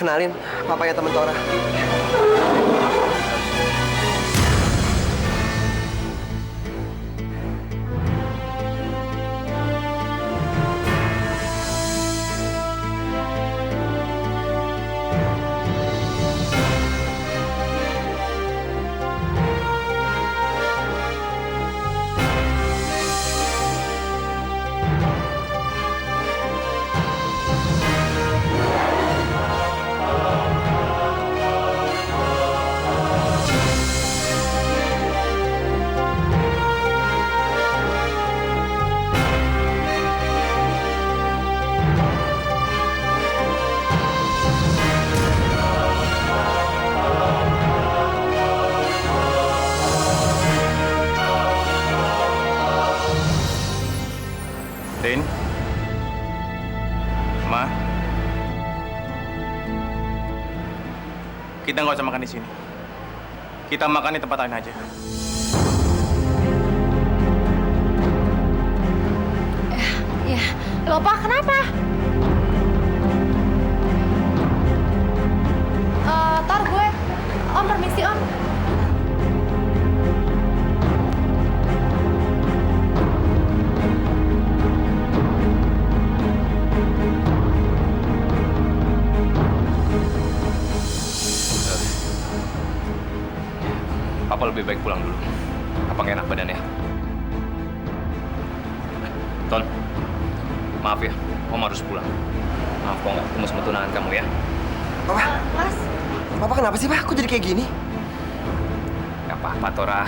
Kenalin, papanya temen Tora. Din, Ma, kita nggak usah makan di sini. Kita makan di tempat lain aja. Ya, loh Pak, kenapa? Tar gue. Om, permisi Om. Papa lebih baik pulang dulu. Papa nggak enak badannya. Ton, maaf ya, Om harus pulang. Maaf kok nggak ketemu sama tunangan kamu ya. Papa, Mas. Papa kenapa sih, Pak? Kok jadi kayak gini? Gak apa-apa, Tora.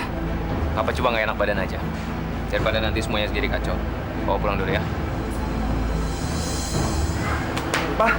Papa coba nggak enak badan aja. Daripada nanti semuanya jadi kacau. Papa pulang dulu ya. Pak.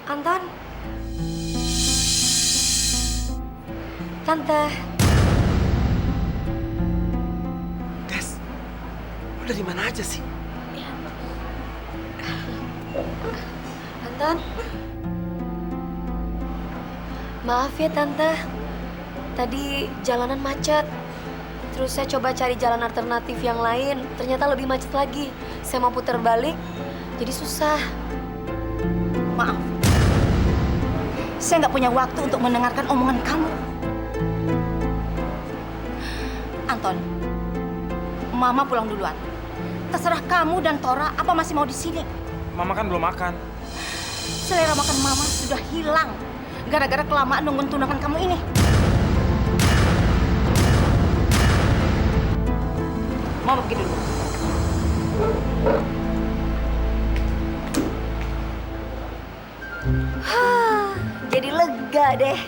Anton. Tante. Des, lu dari mana aja sih? Anton. Maaf ya Tante. Tadi jalanan macet. Terus saya coba cari jalan alternatif yang lain. Ternyata lebih macet lagi. Saya mau putar balik, jadi susah. Maaf. Saya nggak punya waktu untuk mendengarkan omongan kamu. Anton, Mama pulang duluan. Terserah kamu dan Tora apa masih mau di sini. Mama kan belum makan. Selera makan Mama sudah hilang gara-gara kelamaan nungguin tunangan kamu ini. Mama pergi dulu. Jadi lega deh.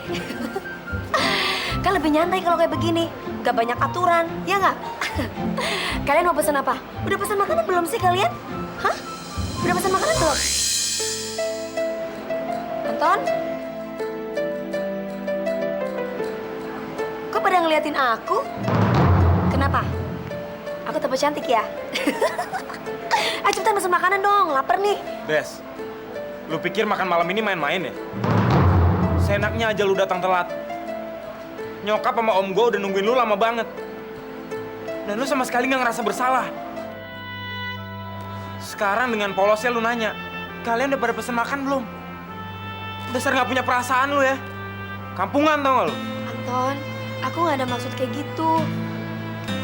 Kan lebih nyantai kalau kayak begini. Gak banyak aturan, ya nggak? Kalian mau pesan apa? Udah pesan makanan belum sih kalian? Hah? Udah pesan makanan belum? Anton? Kok pada ngeliatin aku? Kenapa? Aku tambah cantik ya? Ayo cepetan pesan makanan dong, lapar nih. Des, lu pikir makan malam ini main-main ya? Seenaknya aja lu datang telat. Nyokap sama om gue udah nungguin lu lama banget. Dan lu sama sekali nggak ngerasa bersalah. Sekarang dengan polosnya lu nanya, kalian udah pada pesen makan belum? Dasar nggak punya perasaan lu ya. Kampungan tau gak lu? Anton, aku nggak ada maksud kayak gitu.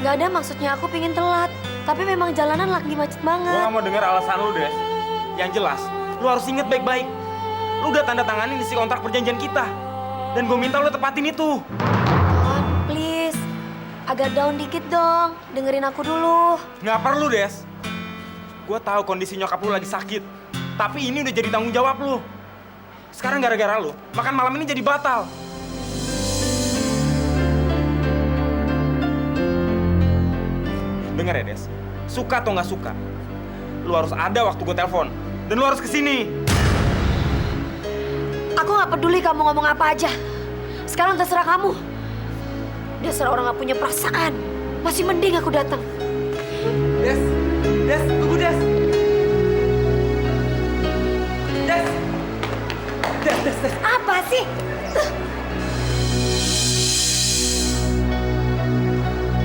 Nggak ada maksudnya aku pingin telat. Tapi memang jalanan lagi macet Gue banget. gak mau denger alasan lu, Des. Yang jelas, lu harus inget baik-baik. Lu udah tanda tanganin isi kontrak perjanjian kita. Dan gue minta lu tepatin itu. Anton, please. Agak down dikit dong. Dengerin aku dulu. Nggak perlu, Des. Gue tahu kondisi nyokap lu lagi sakit. Tapi ini udah jadi tanggung jawab lu. Sekarang gara-gara lu, makan malam ini jadi batal. Dengar ya, Des. Suka atau nggak suka, lu harus ada waktu gue telepon. Dan lu harus kesini. Aku nggak peduli kamu ngomong apa aja. Sekarang terserah kamu. Dasar orang nggak punya perasaan. Masih mending aku datang. Des, tunggu Des. Des. Apa sih?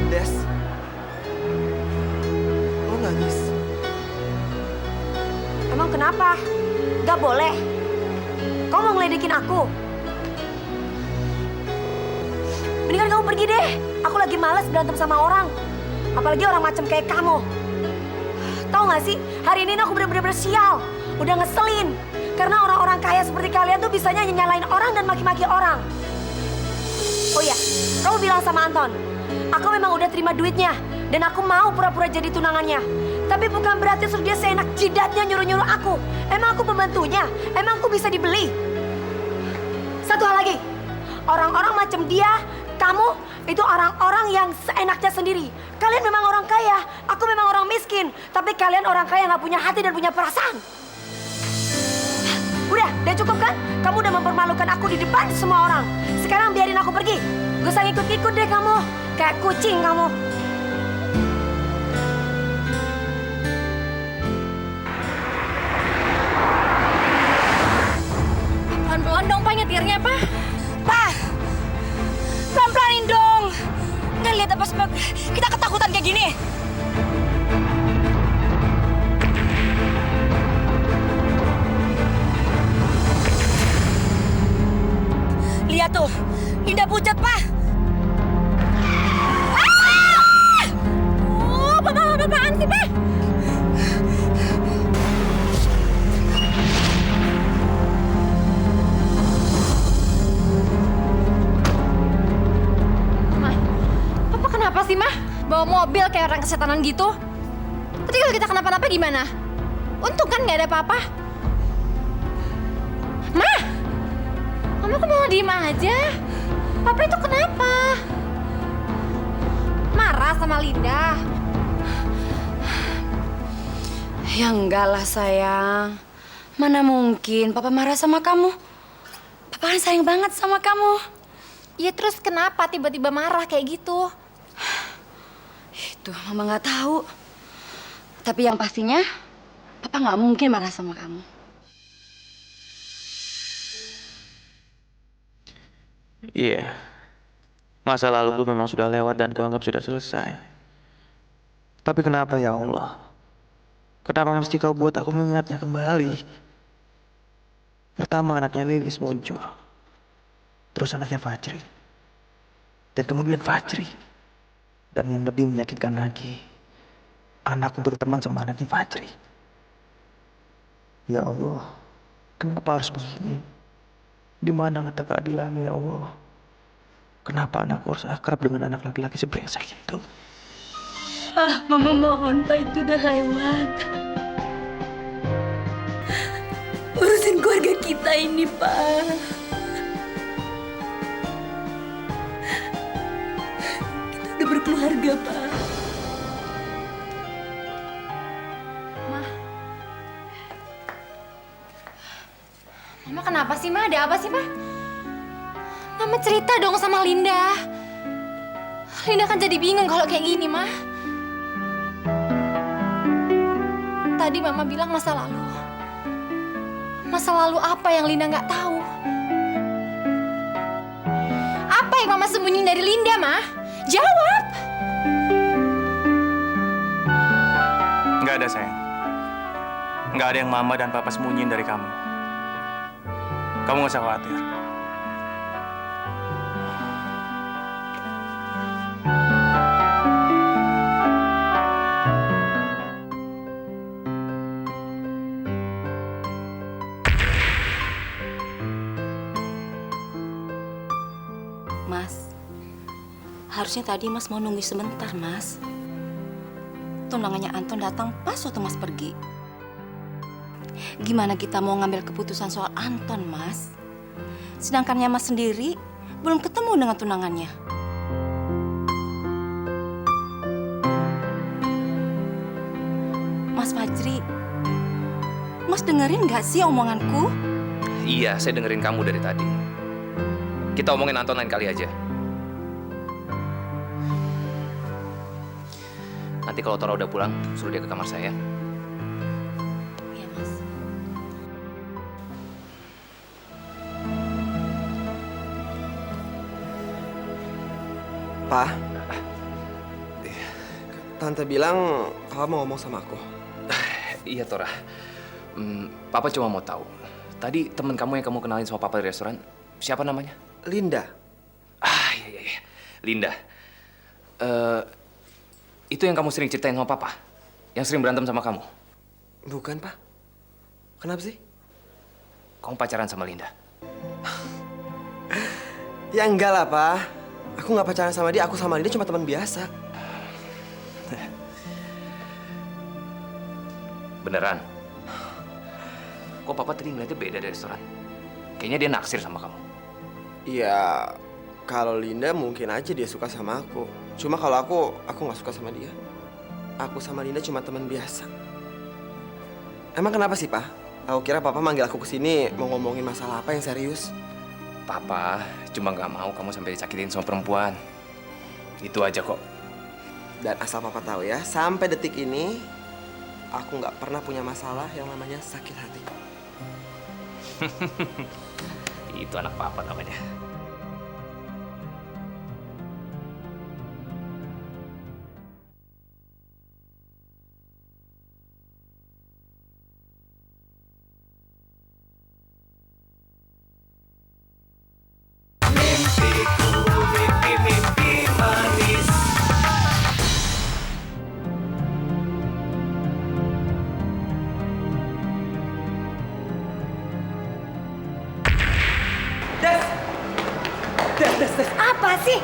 Des. Lo nangis. Emang kenapa? Gak boleh. Kau mau ngeledekin aku? Mendingan kamu pergi deh. Aku lagi males berantem sama orang. Apalagi orang macam kayak kamu. Tahu gak sih, hari ini aku bener-bener sial. Udah ngeselin. Karena orang-orang kaya seperti kalian tuh bisanya nyalain orang dan maki-maki orang. Oh iya, kamu bilang sama Anton. Aku memang udah terima duitnya. Dan aku mau pura-pura jadi tunangannya. Tapi bukan berarti suruh dia seenak jidatnya nyuruh-nyuruh aku. Emang aku pembantunya? Emang aku bisa dibeli? Satu hal lagi. Orang-orang macam dia, kamu, itu orang-orang yang seenaknya sendiri. Kalian memang orang kaya, aku memang orang miskin. Tapi kalian orang kaya nggak punya hati dan punya perasaan. Udah cukup kan? Kamu udah mempermalukan aku di depan semua orang. Sekarang biarin aku pergi. Gak usah ngikut-ngikut deh kamu. Kayak kucing kamu. Pelan-pelan dong, Pak, nyetirnya, Pak. Pak! Pelan-pelanin dong! Nggak lihat apa sebab kita ketakutan kayak gini? Lihat tuh, Linda pucat, Pak! Ah! Oh, apaan sih, Pak? Kenapa sih, Mah? Bawa mobil kayak orang kesetanan gitu? Tapi kalau kita kenapa-napa gimana? Untung kan nggak ada apa-apa. Mah! Mama kok mau diem aja? Papa itu kenapa? Marah sama Linda? Ya enggak lah, sayang. Mana mungkin Papa marah sama kamu? Papa kan sayang banget sama kamu. Ya terus kenapa tiba-tiba marah kayak gitu? Itu Mama nggak tahu. Tapi yang pastinya, Papa nggak mungkin marah sama kamu. Iya, masa lalu itu memang sudah lewat dan kuanggap sudah selesai. Tapi kenapa ya Allah? Kenapa mesti kau buat aku mengingatnya kembali? Pertama anaknya Lilis muncul. terus anaknya Fajri, dan kemudian Fajri. Dan yang lebih menyakitkan lagi, anakku berteman sama anaknya Fajri. Ya Allah, kenapa harus begini? Di mana kata keadilannya ya Allah? Kenapa anakku harus akrab dengan anak laki-laki sebrengsek itu? Mama mohon, Pak, itu udah lewat. Urusin keluarga kita ini, Pak. Kita udah berkeluarga, Pak. Mama kenapa sih, Ma? Ada apa sih, Ma? Mama cerita dong sama Linda. Linda kan jadi bingung kalau kayak gini, Ma. Tadi Mama bilang masa lalu. Masa lalu apa yang Linda nggak tahu? Apa yang Mama sembunyiin dari Linda, Ma? Jawab! Nggak ada, sayang. Nggak ada yang Mama dan Papa sembunyiin dari kamu. Kamu nggak usah khawatir. Mas, harusnya tadi Mas mau nunggu sebentar, Mas. Tunangannya Anton datang pas waktu Mas pergi. Gimana kita mau ngambil keputusan soal Anton, Mas? Sedangkannya Mas sendiri belum ketemu dengan tunangannya. Mas Fajri, Mas dengerin gak sih omonganku? Iya, saya dengerin kamu dari tadi. Kita omongin Anton lain kali aja. Nanti kalau Tora udah pulang, suruh dia ke kamar saya. Iya, Mas. Pa, Tante bilang Papa mau ngomong sama aku. Iya, Tora. Papa cuma mau tahu. Tadi teman kamu yang kamu kenalin sama Papa di restoran, siapa namanya? Linda. Ah, iya. Linda. Itu yang kamu sering ceritain sama Papa? Yang sering berantem sama kamu? Bukan, Pa. Kenapa sih? Kamu pacaran sama Linda? Ya enggak lah, Pa. Aku nggak pacaran sama dia, aku sama Linda cuma teman biasa. Beneran? Kok Papa tadi ngeliatnya beda dari restoran? Kayaknya dia naksir sama kamu. Ya, kalau Linda mungkin aja dia suka sama aku. Cuma kalau aku nggak suka sama dia. Aku sama Linda cuma teman biasa. Emang kenapa sih, Pa? Aku kira Papa manggil aku ke sini mau ngomongin masalah apa yang serius. Papa cuma nggak mau kamu sampai disakitin sama perempuan. Itu aja kok. Dan asal Papa tahu ya, sampai detik ini aku nggak pernah punya masalah yang namanya sakit hati. Itu anak Papa namanya. Apa sih?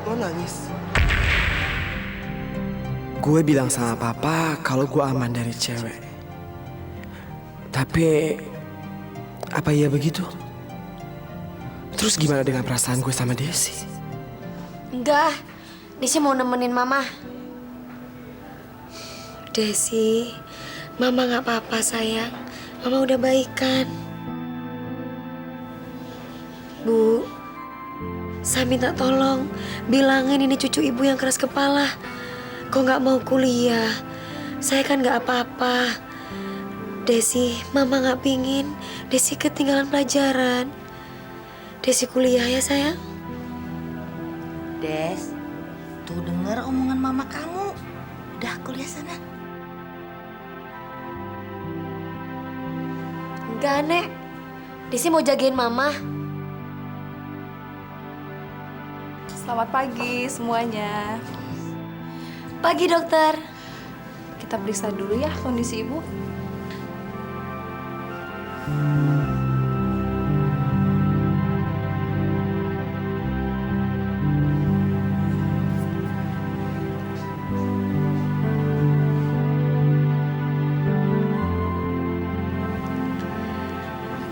Lo nangis. Gue bilang sama Papa kalau gue aman dari cewek. Tapi apa iya begitu? Terus gimana dengan perasaan gue sama Desi? Enggak, Desi mau nemenin Mama. Desi, Mama nggak apa-apa sayang. Mama udah baikan. Bu, saya minta tolong bilangin ini cucu ibu yang keras kepala. Kok nggak mau kuliah? Saya kan nggak apa-apa. Desi, Mama nggak pingin Desi ketinggalan pelajaran. Desi kuliah ya sayang. Des, tuh denger omongan mama kamu. Udah kuliah sana. Enggak, Nek. Desi mau jagain Mama. Selamat pagi semuanya. Pagi, dokter. Kita periksa dulu ya kondisi ibu.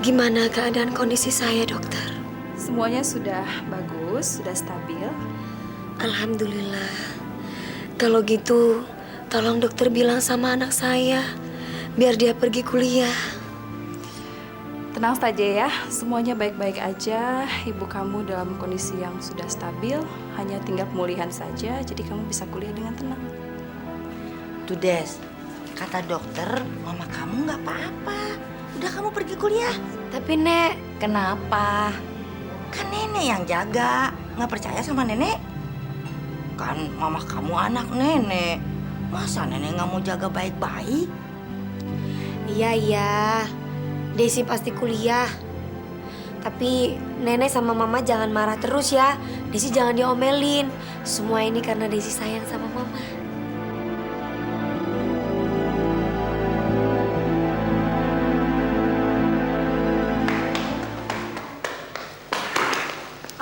Gimana keadaan kondisi saya, dokter? Semuanya sudah bagus, sudah stabil. Alhamdulillah. Kalau gitu, tolong dokter bilang sama anak saya, biar dia pergi kuliah. Tenang saja ya, semuanya baik-baik aja. Ibu kamu dalam kondisi yang sudah stabil, hanya tinggal pemulihan saja, jadi kamu bisa kuliah dengan tenang. Tuh Des, kata dokter mama kamu nggak apa-apa. Udah kamu pergi kuliah. Tapi, Nek, Kenapa? Kan nenek yang jaga. Nggak percaya sama nenek? Kan mama kamu anak nenek. Masa nenek nggak mau jaga baik-baik? iya. Desi pasti kuliah. Tapi Nenek sama Mama jangan marah terus ya. Desi jangan diomelin. Semua ini karena Desi sayang sama Mama.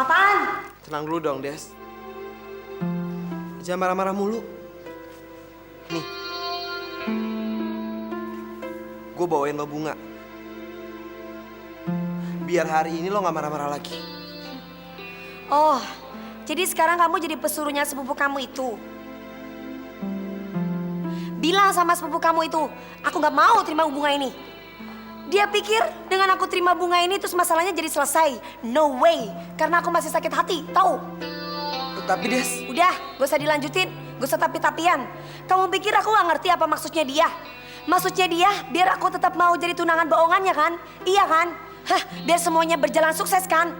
Apaan? Tenang dulu dong, Des. Jangan marah-marah mulu. Nih. Gue bawain lo bunga. Biar hari ini lo gak marah-marah lagi. Oh, jadi sekarang kamu jadi pesuruhnya sepupu kamu itu. Bilang sama sepupu kamu itu, aku gak mau terima bunga ini. Dia pikir dengan aku terima bunga ini terus masalahnya jadi selesai. No way, karena aku masih sakit hati, tahu? Tapi Des, Udah, gak usah dilanjutin, gak usah tapi-tapian. Kamu pikir aku gak ngerti apa maksudnya dia? Maksudnya dia biar aku tetap mau jadi tunangan bohongannya kan? Iya kan? Hah, biar semuanya berjalan sukses kan?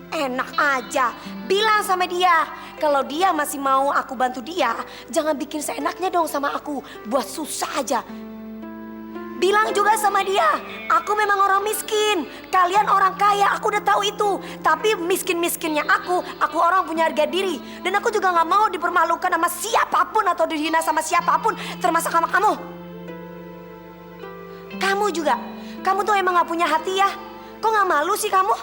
Enak aja, bilang sama dia. Kalau dia masih mau aku bantu dia, jangan bikin seenaknya dong sama aku. Buat susah aja. Bilang juga sama dia, aku memang orang miskin. Kalian orang kaya, aku udah tahu itu. Tapi miskin-miskinnya aku orang punya harga diri. Dan aku juga gak mau dipermalukan sama siapapun atau dihina sama siapapun, termasuk sama kamu. Kamu juga, kamu tuh emang gak punya hati ya? Kok gak malu sih kamu?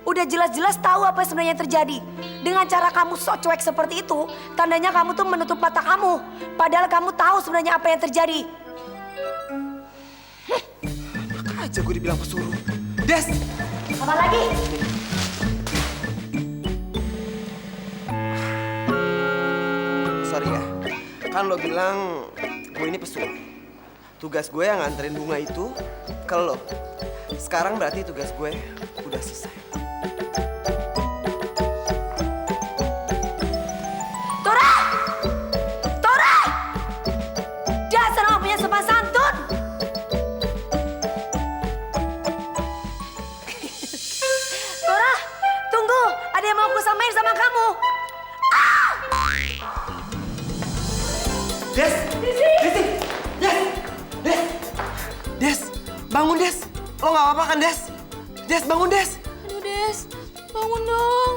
Udah jelas-jelas tahu apa yang sebenarnya terjadi. Dengan cara kamu sok cuek seperti itu, tandanya kamu tuh menutup mata kamu. Padahal kamu tahu sebenarnya apa yang terjadi. aja gue dibilang pesuruh. Des! Apa lagi? Sorry ya, kan lo bilang gue ini pesuruh. Tugas gue yang nganterin bunga itu ke lo. Sekarang berarti tugas gue udah selesai. Tora! Tora! Dasar orang punya sopan santun! Tora, tunggu. Ada yang mau aku samain sama kamu. Des! Desi! Des! Des! Des! Bangun, Des! Lo gak apa-apa kan, Des? Des, bangun, Des! Aduh, Des. Bangun dong.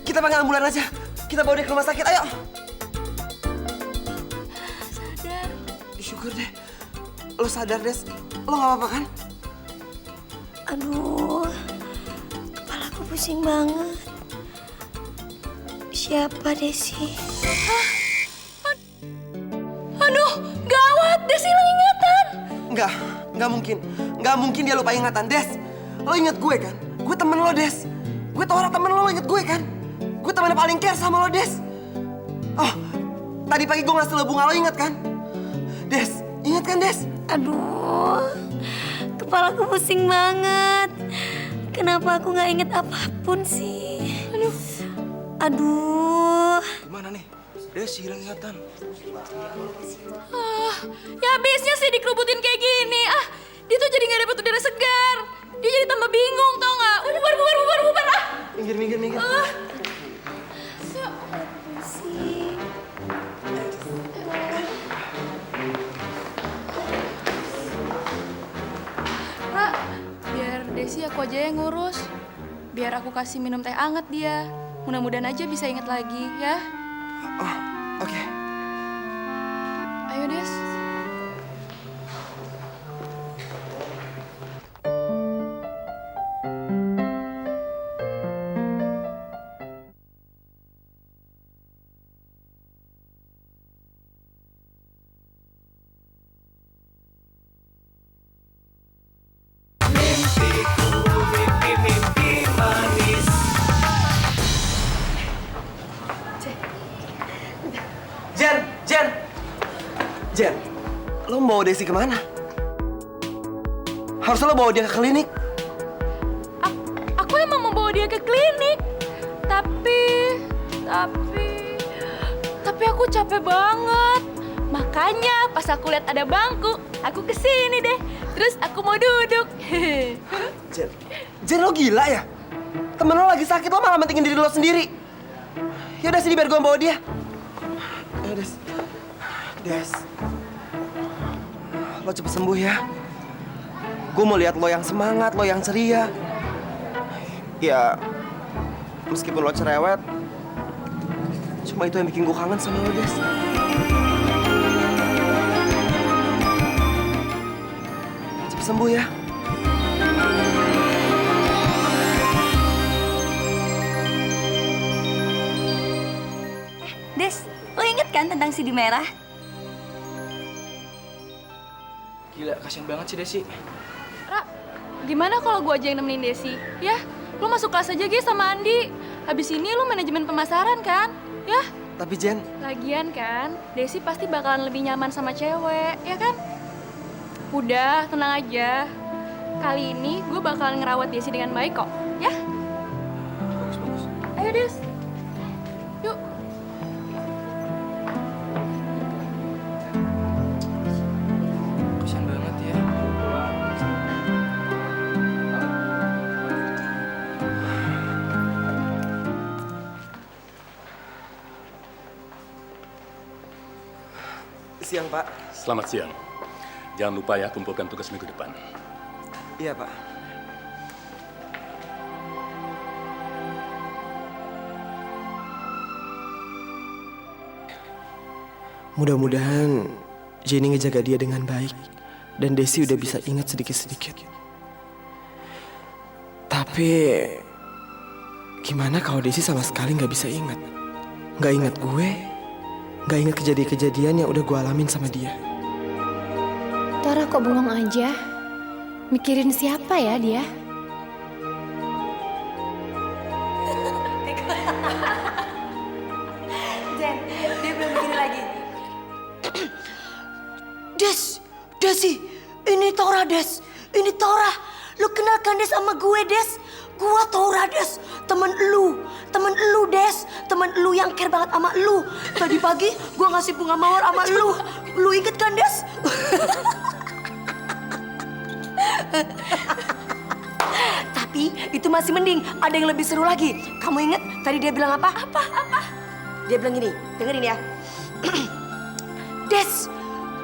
Kita panggil ambulan aja. Kita bawa dia ke rumah sakit, ayo! Sadar. Syukur deh. Lo sadar, Des. Lo gak apa-apa kan? Aduh, kepalaku pusing banget. Siapa Desi? Aduh, gawat. Desi hilang ingatan. Nggak mungkin. Nggak mungkin dia lupa ingatan, Des. Lo inget gue kan? Gue temen lo, Des. Gue tau orang temen lo inget gue kan? Gue temen yang paling care sama lo, Des. Oh, tadi pagi gue ngasih lo bunga, lo inget kan? Des, inget kan, Des? Aduh, kepalaku pusing banget. Kenapa aku nggak inget apapun sih? Aduh. Gimana nih? Des hilang ingatan. Ya habisnya sih dikerubutin kayak gini. Dia tuh jadi gak dapet udara segar. Dia jadi tambah bingung, tau gak? Udah bubar ah. Minggir. Desi aku aja yang ngurus. Biar aku kasih minum teh anget dia. Mudah-mudahan aja bisa inget lagi, ya. Oh, oke. Ayo, Des. Jen, lo mau Desi kemana? Harusnya lo bawa dia ke klinik. Aku emang mau bawa dia ke klinik. Tapi aku capek banget. Makanya pas aku lihat ada bangku, aku kesini deh. Terus aku mau duduk. Jen lo gila ya? Temen lo lagi sakit, lo malah mentingin diri lo sendiri. Yaudah sini biar gue bawa dia. Ayo Des, lo cepet sembuh ya. Gue mau lihat lo yang semangat, lo yang ceria. Ya, meskipun lo cerewet, cuma itu yang bikin gue kangen sama lo, Des. Cepet sembuh ya. Des, lo inget kan tentang CD merah? Gila, kasian banget sih Desi. Ra, gimana kalau gua aja yang nemenin Desi? Ya, lu masuk kelas aja Gi sama Andi. Habis ini lu manajemen pemasaran kan? Ya? Tapi Jen, Lagian kan, Desi pasti bakalan lebih nyaman sama cewek, ya kan? Udah, tenang aja. Kali ini gue bakalan ngerawat Desi dengan baik kok, ya? bagus. Ayo Des, yuk. Kasian banget ya. Siang, Pak. Selamat siang. Jangan lupa ya kumpulkan tugas minggu depan. Iya, Pak. Mudah-mudahan Jenny ngejaga dia dengan baik dan Desi udah bisa ingat sedikit-sedikit. Tapi gimana kalau Desi sama sekali nggak bisa ingat? Nggak ingat gue, nggak ingat kejadian-kejadian yang udah gue alamin sama dia. Tora kok bengong aja? Mikirin siapa ya dia? Jen, dia belum begini lagi. Desi, ini Tora, Des. Ini Tora. Lu kenalkan Des sama gue, Des. Gua Tora, Des. Temen lu, Des. Temen lu yang care banget sama lu. Tadi pagi gua ngasih bunga mawar sama lu. Lu inget kan, Des? Tapi itu masih mending. Ada yang lebih seru lagi. Kamu inget tadi dia bilang apa? Apa? Dia bilang gini, dengerin ya. Des,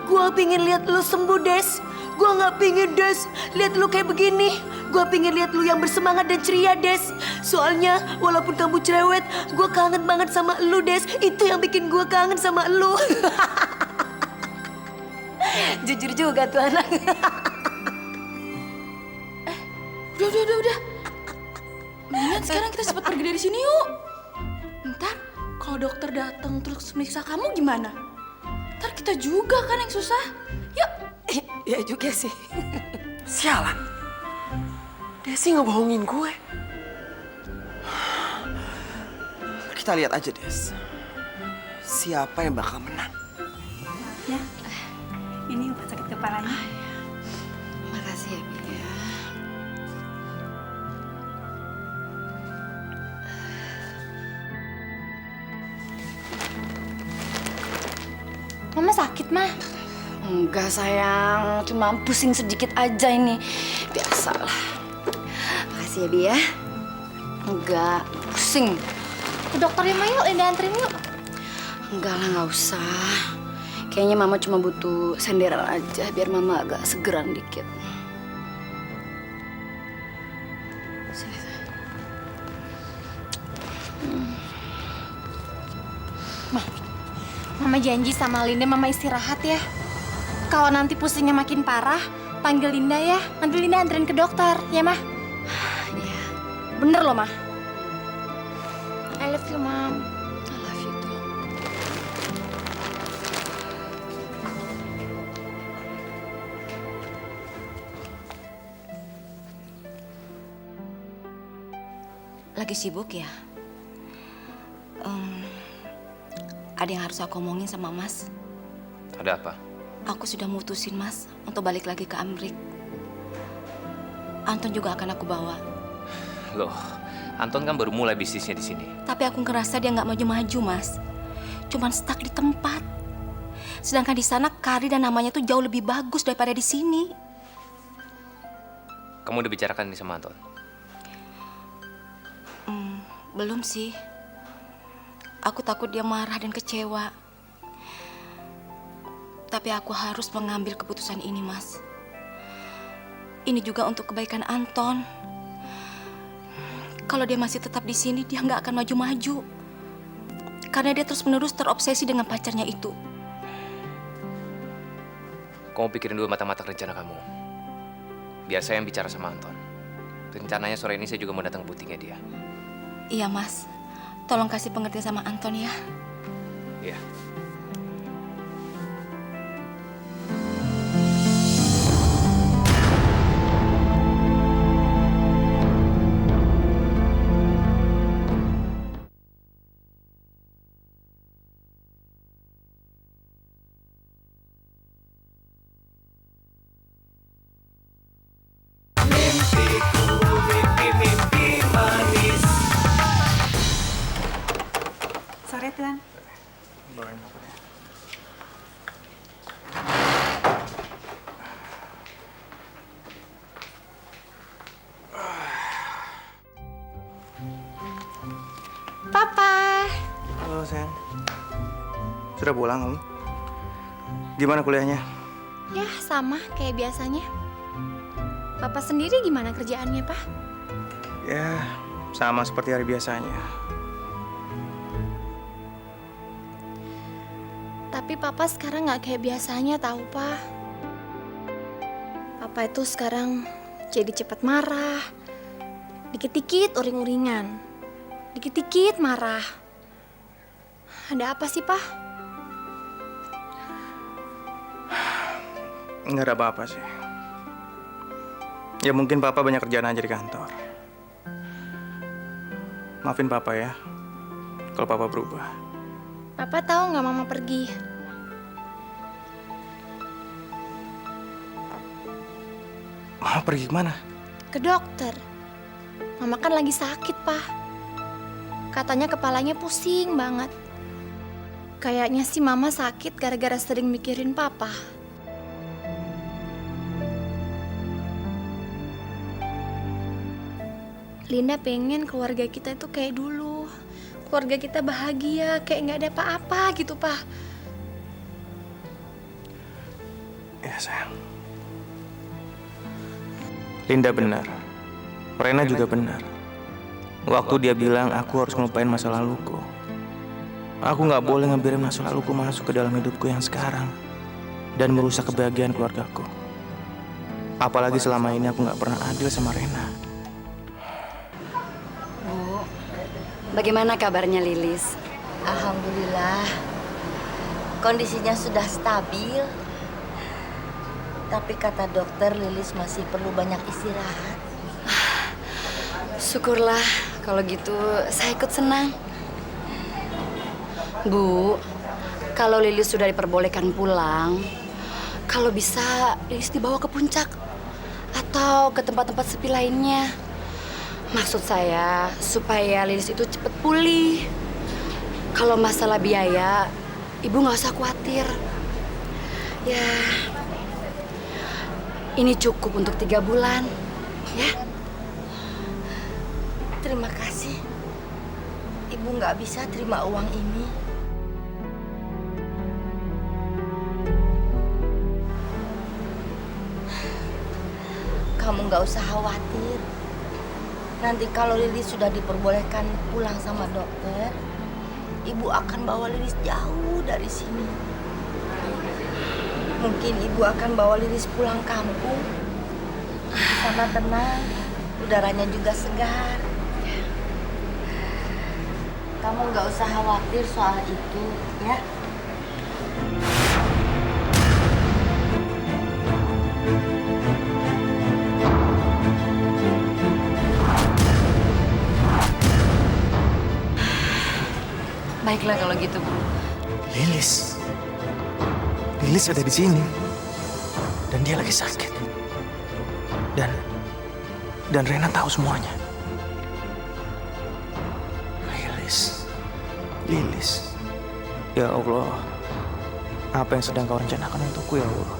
gua pingin lihat lu sembuh, Des. Gua nggak pingin, Des, lihat lu kayak begini. Gua pingin lihat lu yang bersemangat dan ceria, Des. Soalnya walaupun kamu cerewet, gua kangen banget sama lu, Des. Itu yang bikin gua kangen sama lu. Jujur juga tuh anak. Udah. Mendingan sekarang kita cepat pergi dari sini yuk. Ntar kalau dokter datang terus meriksa kamu gimana? Ntar kita juga kan yang susah. Yuk. Ya juga sih. Sialan. Desi ngebohongin gue. Kita lihat aja, Des. Siapa yang bakal menang? Ya, ini obat sakit kepalanya. Makasih ya, Bi. Mama sakit, Ma? Enggak sayang, cuma pusing sedikit aja ini. Biasalah. Makasih ya, Bi ya. Enggak, pusing. Ke dokter ya, Ma, yuk. Linda anterin yuk. Enggak lah, nggak usah. Kayaknya Mama cuma butuh senderan aja biar Mama agak segeran dikit. Mama janji sama Linda, Mama istirahat ya. Kalau nanti pusingnya makin parah, panggil Linda ya. Nanti Linda anterin ke dokter, ya Mah? Iya, bener loh, Mah. I love you, Mom. I love you too. Lagi sibuk ya? Ada yang harus aku omongin sama Mas. Ada apa? Aku sudah mutusin Mas untuk balik lagi ke Amrik. Anton juga akan aku bawa. Loh, Anton kan baru mulai bisnisnya di sini. Tapi aku ngerasa dia nggak maju-maju, Mas. Cuman stuck di tempat. Sedangkan di sana karir dan namanya tuh jauh lebih bagus daripada di sini. Kamu udah bicarakan ini sama Anton? Belum sih. Aku takut dia marah dan kecewa. Tapi aku harus mengambil keputusan ini, Mas. Ini juga untuk kebaikan Anton. Kalau dia masih tetap di sini, dia nggak akan maju-maju. Karena dia terus-menerus terobsesi dengan pacarnya itu. Kamu pikirin dulu matang-matang rencana kamu. Biar saya yang bicara sama Anton. Rencananya sore ini saya juga mau datang ke butiknya dia. Iya, Mas. Tolong kasih pengertian sama Anton ya. Iya. Sore, Tuan. Papa. Halo sayang. Sudah pulang kamu? Gimana kuliahnya? Ya, sama kayak biasanya. Papa sendiri gimana kerjaannya, Pak? Ya, sama seperti hari biasanya. Tapi Papa sekarang nggak kayak biasanya, tahu, Pak. Papa itu sekarang jadi cepat marah. Dikit-dikit uring-uringan. Dikit-dikit marah. Ada apa sih, Pak? Nggak ada apa-apa sih. Ya mungkin Papa banyak kerjaan aja di kantor. Maafin Papa ya, kalau Papa berubah. Papa tahu nggak Mama pergi? Mama pergi kemana? Ke dokter. Mama kan lagi sakit, Pak. Katanya kepalanya pusing banget. Kayaknya sih Mama sakit gara-gara sering mikirin Papa. Linda pengen keluarga kita itu kayak dulu. Keluarga kita bahagia, kayak nggak ada apa-apa gitu, Pak. Ya sayang. Linda benar. Rena juga benar. Waktu dia bilang aku harus ngelupain masa laluku. Aku nggak boleh ngebiarin masa laluku masuk ke dalam hidupku yang sekarang dan merusak kebahagiaan keluargaku. Apalagi selama ini aku nggak pernah adil sama Rena. Bu, bagaimana kabarnya Lilis? Alhamdulillah, kondisinya sudah stabil. Tapi kata dokter Lilis masih perlu banyak istirahat. Syukurlah, kalau gitu saya ikut senang. Bu, kalau Lilis sudah diperbolehkan pulang, kalau bisa Lilis dibawa ke puncak atau ke tempat-tempat sepi lainnya. Maksud saya supaya Lilis itu cepat pulih. Kalau masalah biaya, Ibu nggak usah khawatir. Ya, ini cukup untuk 3 bulan, ya. Terima kasih. Ibu nggak bisa terima uang ini. Kamu nggak usah khawatir. Nanti kalau Lilis sudah diperbolehkan pulang sama dokter, ibu akan bawa Lilis jauh dari sini. Mungkin ibu akan bawa Lilis pulang kampung. Di sana tenang, udaranya juga segar. Kamu nggak usah khawatir soal itu, ya. Baiklah kalau gitu, Bu. Lilis. Lilis ada di sini. Dan dia lagi sakit. Dan Rena tahu semuanya. Lilis. Lilis. Ya Allah. Apa yang sedang kau rencanakan untukku ya Allah?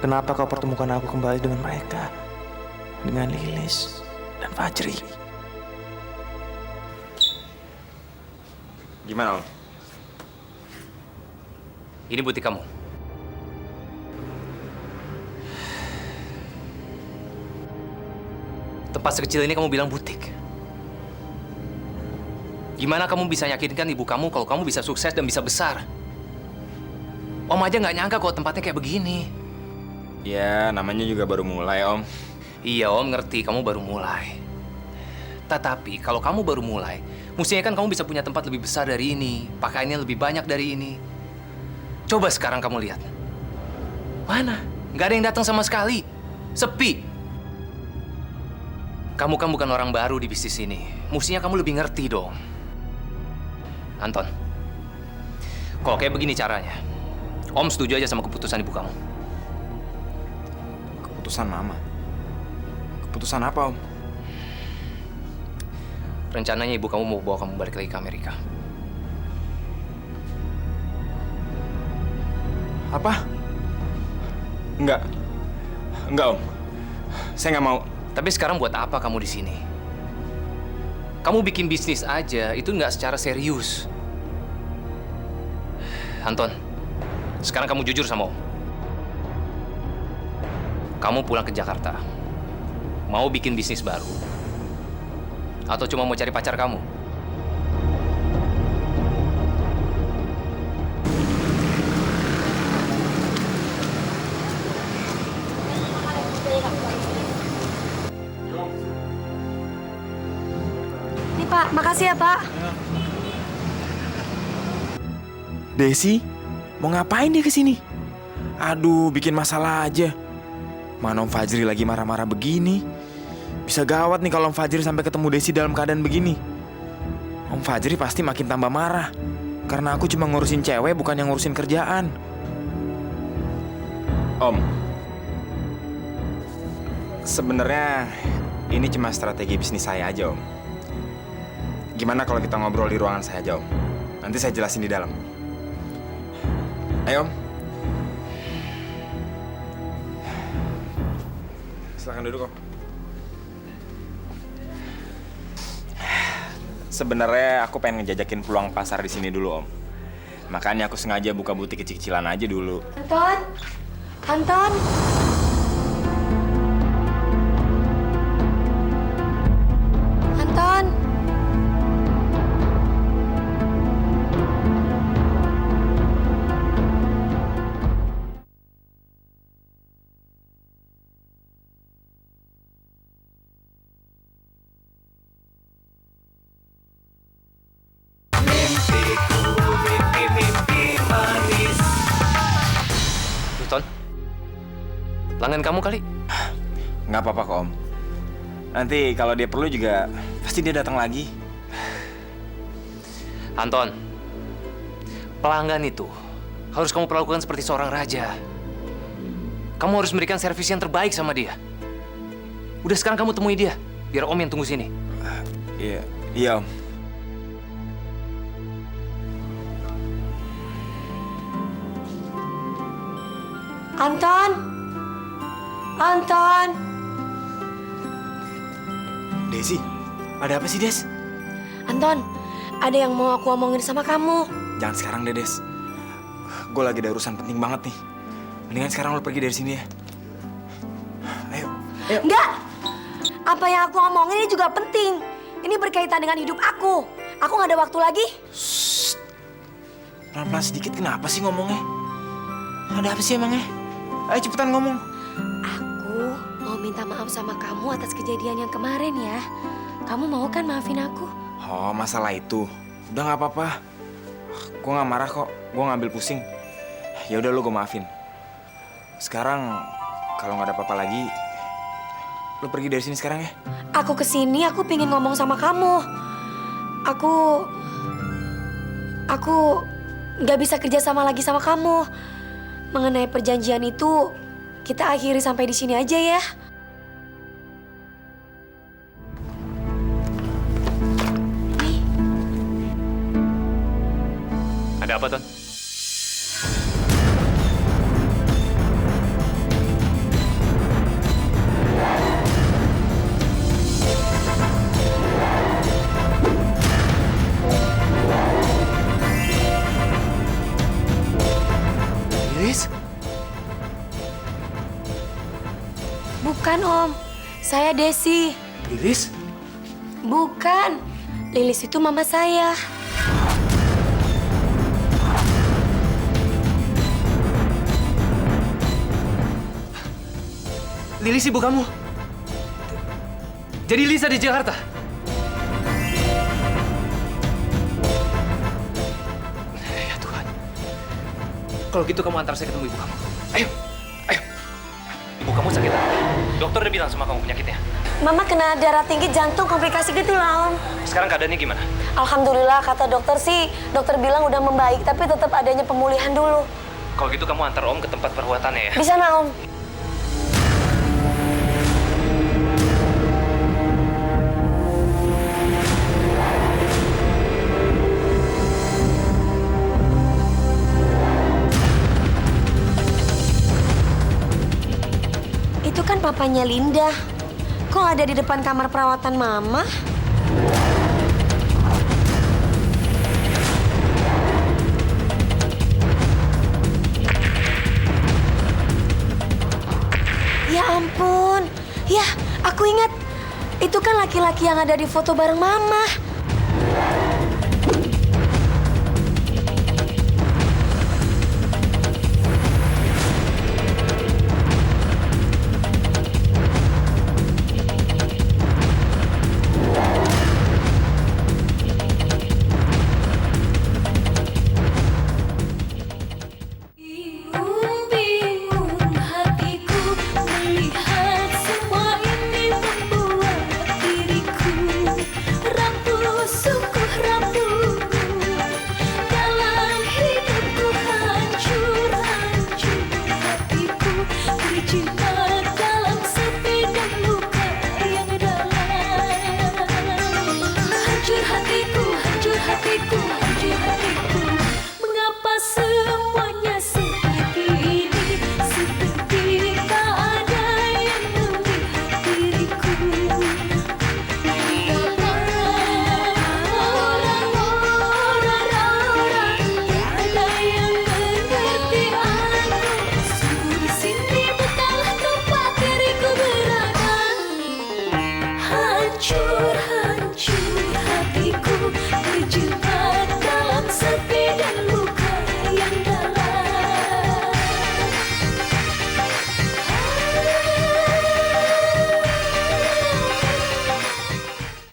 Kenapa kau pertemukan aku kembali dengan mereka? Dengan Lilis dan Fajri. Gimana, Om? Ini butik kamu. Tempat sekecil ini kamu bilang butik. Gimana kamu bisa yakinkan ibu kamu kalau kamu bisa sukses dan bisa besar? Om aja nggak nyangka kok tempatnya kayak begini. Ya, namanya juga baru mulai, Om. Iya, Om ngerti kamu baru mulai. Tetapi kalau kamu baru mulai, mestinya kan kamu bisa punya tempat lebih besar dari ini, pakaiannya lebih banyak dari ini. Coba sekarang kamu lihat. Mana? Nggak ada yang datang sama sekali. Sepi. Kamu kan bukan orang baru di bisnis ini. Mestinya kamu lebih ngerti dong. Anton, kalau kayak begini caranya, Om setuju aja sama keputusan ibu kamu. Keputusan Mama? Keputusan apa, Om? Rencananya ibu kamu mau bawa kamu balik lagi ke Amerika. Apa? Enggak. Enggak, Om. Saya nggak mau. Tapi sekarang buat apa kamu di sini? Kamu bikin bisnis aja, itu nggak secara serius. Anton, sekarang kamu jujur sama Om. Kamu pulang ke Jakarta. Mau bikin bisnis baru? Atau cuma mau cari pacar kamu? Nih Pak, makasih ya Pak. Desi, mau ngapain dia kesini? Aduh, bikin masalah aja. Mana Om Fajri lagi marah-marah begini? Bisa gawat nih kalau Om Fajri sampai ketemu Desi dalam keadaan begini. Om Fajri pasti makin tambah marah. Karena aku cuma ngurusin cewek, bukan yang ngurusin kerjaan. Om, sebenarnya ini cuma strategi bisnis saya aja, Om. Gimana kalau kita ngobrol di ruangan saya aja, Om? Nanti saya jelasin di dalam. Ayo, Om. Silakan duduk, Om. Sebenarnya aku pengen ngejajakin peluang pasar di sini dulu, Om. Makanya aku sengaja buka butik kecil-kecilan aja dulu. Anton, Anton. Anton. Anton, pelanggan kamu kali? Nggak apa-apa kok, Om. Nanti kalau dia perlu juga pasti dia datang lagi. Anton, pelanggan itu harus kamu perlakukan seperti seorang raja. Kamu harus memberikan servis yang terbaik sama dia. Udah sekarang kamu temui dia, biar Om yang tunggu sini. Iya, Om. Anton. Anton. Desi, ada apa sih, Des? Anton, ada yang mau aku omongin sama kamu. Jangan sekarang deh, Des. Gue lagi ada urusan penting banget nih. Mendingan sekarang lo pergi dari sini ya. Ayo. Enggak. Apa yang aku ngomongin ini juga penting. Ini berkaitan dengan hidup aku. Aku nggak ada waktu lagi. Pelan-pelan sedikit, kenapa sih ngomongnya? Ada apa sih emangnya? Ayo cepetan ngomong. Aku mau minta maaf sama kamu atas kejadian yang kemarin ya. Kamu mau kan maafin aku? Oh, masalah itu. Udah nggak apa-apa. Gue nggak marah kok. Gue ngambil pusing. Ya udah, lu gue maafin. Sekarang kalau nggak ada apa-apa lagi, lu pergi dari sini sekarang ya. Aku kesini, aku pengen ngomong sama kamu. Aku nggak bisa kerja sama lagi sama kamu. Mengenai perjanjian itu, kita akhiri sampai di sini aja ya. Ada apa, Ton? Lilis? Bukan, Om. Saya Desi. Lilis? Bukan. Lilis itu mama saya. Lilis ibu kamu. Jadi Lisa di Jakarta. Ya Tuhan. Kalau gitu kamu antar saya ketemu ibu kamu. Ayo, ayo. Ibu kamu sakit apa? Dokter udah bilang sama kamu penyakitnya. Mama kena darah tinggi, jantung, komplikasi gitu lah, Om. Sekarang keadaannya gimana? Alhamdulillah, kata dokter sih, dokter bilang udah membaik, tapi tetap adanya pemulihan dulu. Kalau gitu kamu antar Om ke tempat perawatannya ya. Di sana, Om. Itu kan papanya Linda. Kok ada di depan kamar perawatan Mama? Ya ampun. Ya, aku ingat. Itu kan laki-laki yang ada di foto bareng Mama.